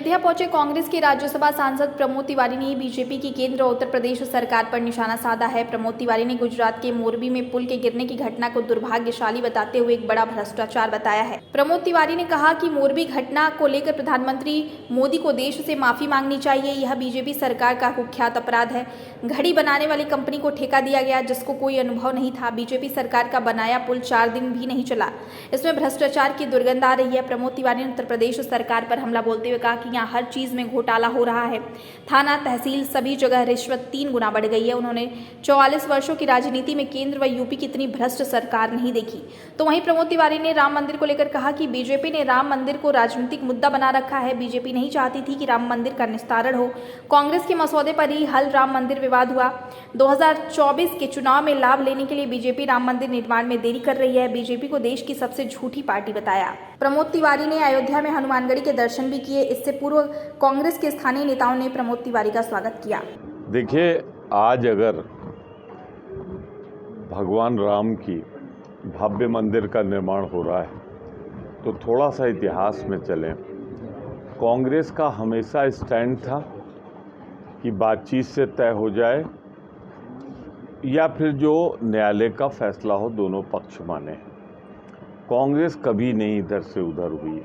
अयोध्या पहुंचे कांग्रेस के राज्यसभा सांसद प्रमोद तिवारी ने बीजेपी की केंद्र और उत्तर प्रदेश सरकार पर निशाना साधा है। प्रमोद तिवारी ने गुजरात के मोरबी में पुल के गिरने की घटना को दुर्भाग्यशाली बताते हुए एक बड़ा भ्रष्टाचार बताया है। प्रमोद तिवारी ने कहा कि मोरबी घटना को लेकर प्रधानमंत्री मोदी को देश से माफी मांगनी चाहिए। यह बीजेपी सरकार का कुख्यात अपराध है। घड़ी बनाने वाली कंपनी को ठेका दिया गया जिसको कोई अनुभव नहीं था। बीजेपी सरकार का बनाया पुल 4 दिन भी नहीं चला। इसमें भ्रष्टाचार की दुर्गंध आ रही है। प्रमोद तिवारी ने उत्तर प्रदेश सरकार पर हमला बोलते हुए कहा कि यहाँ हर चीज में घोटाला हो रहा है। थाना तहसील सभी जगह रिश्वत 3 गुना बढ़ गई है। उन्होंने 44 वर्षों की राजनीति में केंद्र व यूपी की इतनी भ्रष्ट सरकार नहीं देखी। तो वहीं प्रमोद तिवारी ने राम मंदिर को लेकर कहा कि बीजेपी ने राम मंदिर को राजनीतिक मुद्दा बना रखा है। बीजेपी नहीं चाहती थी कि राम मंदिर का निस्तारण हो। कांग्रेस के मसौदे पर ही हल राम मंदिर विवाद हुआ। 2024 के चुनाव में लाभ लेने के लिए बीजेपी राम मंदिर निर्माण में देरी कर रही है। बीजेपी को देश की सबसे झूठी पार्टी बताया। प्रमोद तिवारी ने अयोध्या में हनुमानगढ़ी के दर्शन भी किए। इससे पूर्व कांग्रेस के स्थानीय नेताओं ने प्रमोद तिवारी का स्वागत किया। देखिए, आज अगर भगवान राम की भव्य मंदिर का निर्माण हो रहा है तो थोड़ा सा इतिहास में चलें। कांग्रेस का हमेशा स्टैंड था कि बातचीत से तय हो जाए या फिर जो न्यायालय का फैसला हो दोनों पक्ष माने। कांग्रेस कभी नहीं इधर से उधर हुई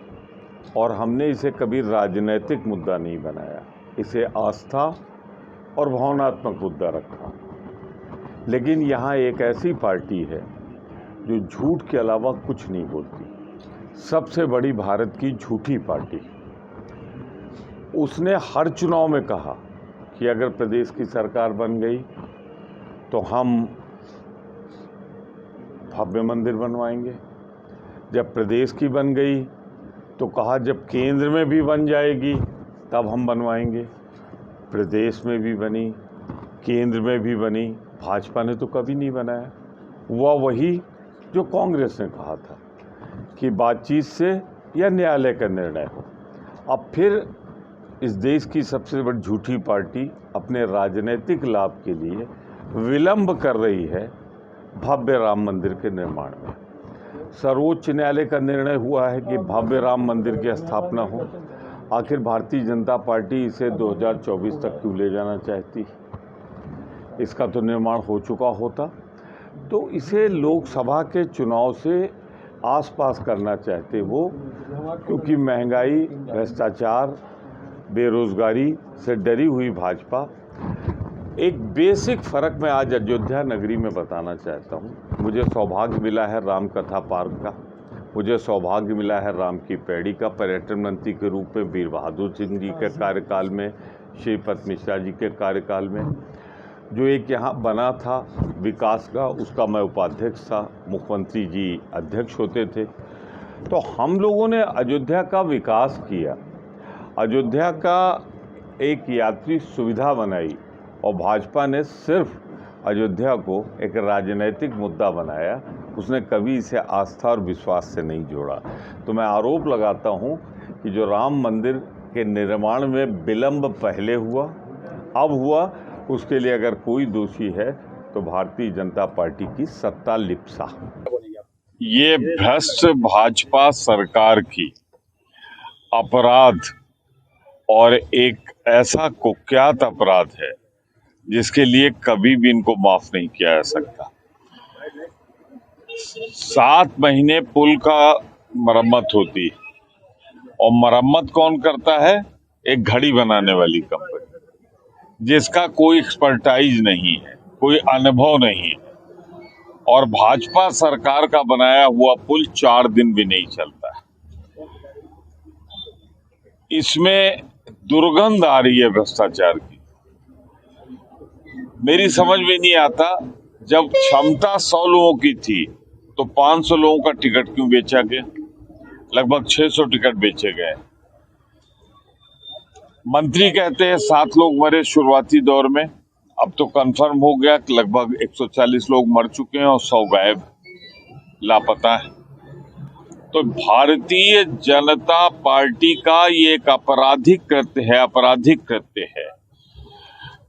और हमने इसे कभी राजनीतिक मुद्दा नहीं बनाया। इसे आस्था और भावनात्मक मुद्दा रखा। लेकिन यहाँ एक ऐसी पार्टी है जो झूठ के अलावा कुछ नहीं बोलती। सबसे बड़ी भारत की झूठी पार्टी। उसने हर चुनाव में कहा कि अगर प्रदेश की सरकार बन गई तो हम भव्य मंदिर बनवाएंगे। जब प्रदेश की बन गई तो कहा जब केंद्र में भी बन जाएगी तब हम बनवाएंगे। प्रदेश में भी बनी, केंद्र में भी बनी। भाजपा ने तो कभी नहीं बनाया। वही जो कांग्रेस ने कहा था कि बातचीत से या न्यायालय का निर्णय हो। अब फिर इस देश की सबसे बड़ी झूठी पार्टी अपने राजनीतिक लाभ के लिए विलंब कर रही है भव्य राम मंदिर के निर्माण में। सर्वोच्च न्यायालय का निर्णय हुआ है कि भव्य राम मंदिर की स्थापना हो। आखिर भारतीय जनता पार्टी इसे 2024 तक क्यों ले जाना चाहती? इसका तो निर्माण हो चुका होता। तो इसे लोकसभा के चुनाव से आसपास करना चाहते वो, क्योंकि महंगाई, भ्रष्टाचार, बेरोजगारी से डरी हुई भाजपा। एक बेसिक फ़र्क मैं आज अयोध्या नगरी में बताना चाहता हूँ। मुझे सौभाग्य मिला है राम कथा पार्क का। मुझे सौभाग्य मिला है राम की पैड़ी का। पर्यटन मंत्री के रूप में वीर बहादुर सिंह जी के कार्यकाल में, श्रीपद मिश्रा जी के कार्यकाल में जो एक यहाँ बना था विकास का, उसका मैं उपाध्यक्ष था। मुख्यमंत्री जी अध्यक्ष होते थे। तो हम लोगों ने अयोध्या का विकास किया। अयोध्या का एक यात्री सुविधा बनाई और भाजपा ने सिर्फ अयोध्या को एक राजनीतिक मुद्दा बनाया। उसने कभी इसे आस्था और विश्वास से नहीं जोड़ा। तो मैं आरोप लगाता हूं कि जो राम मंदिर के निर्माण में विलंब पहले हुआ, अब हुआ, उसके लिए अगर कोई दोषी है तो भारतीय जनता पार्टी की सत्ता लिप्सा। ये भ्रष्ट भाजपा सरकार की अपराध और एक ऐसा कुख्यात अपराध है जिसके लिए कभी भी इनको माफ नहीं किया जा सकता। 7 महीने पुल का मरम्मत होती और मरम्मत कौन करता है? एक घड़ी बनाने वाली कंपनी जिसका कोई एक्सपर्टाइज नहीं है, कोई अनुभव नहीं है। और भाजपा सरकार का बनाया हुआ पुल 4 दिन भी नहीं चलता है। इसमें दुर्गंध आ रही है भ्रष्टाचार की। मेरी समझ में नहीं आता, जब क्षमता 100 लोगों की थी तो 500 लोगों का टिकट क्यों बेचा गया? लगभग 600 टिकट बेचे गए। मंत्री कहते हैं 7 लोग मरे शुरुआती दौर में। अब तो कंफर्म हो गया कि लगभग 140 लोग मर चुके हैं और 100 गायब, लापता है। तो भारतीय जनता पार्टी का ये एक आपराधिक कृत्य है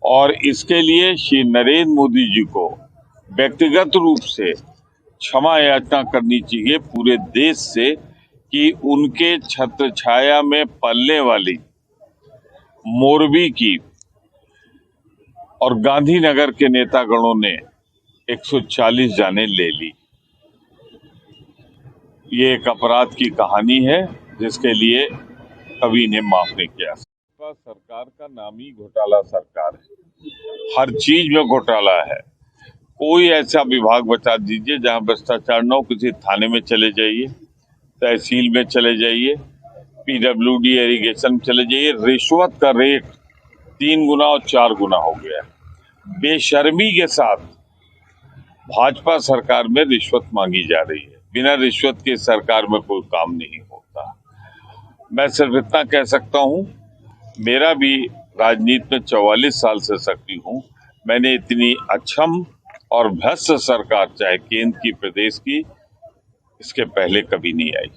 और इसके लिए श्री नरेंद्र मोदी जी को व्यक्तिगत रूप से क्षमा याचना करनी चाहिए पूरे देश से कि उनके छत्र छाया में पलने वाली मोरबी की और गांधीनगर के नेतागणों ने 140 जानें ले ली। ये एक अपराध की कहानी है जिसके लिए कभी ने माफ नहीं किया। सरकार का नाम ही घोटाला सरकार है, हर चीज में घोटाला है। कोई ऐसा विभाग बता दीजिए जहां भ्रष्टाचार न हो। किसी थाने में चले जाइए, तहसील में चले जाइए, पीडब्ल्यूडी इरिगेशन में चले जाइए, रिश्वत का रेट 3 गुना और 4 गुना हो गया। बेशर्मी के साथ भाजपा सरकार में रिश्वत मांगी जा रही है। बिना रिश्वत के सरकार में कोई काम नहीं होता। मैं सिर्फ इतना कह सकता हूं, मेरा भी राजनीति में 44 साल से सक्रिय हूं। मैंने इतनी अक्षम और भ्रष्ट सरकार, चाहे केंद्र की, प्रदेश की, इसके पहले कभी नहीं आई।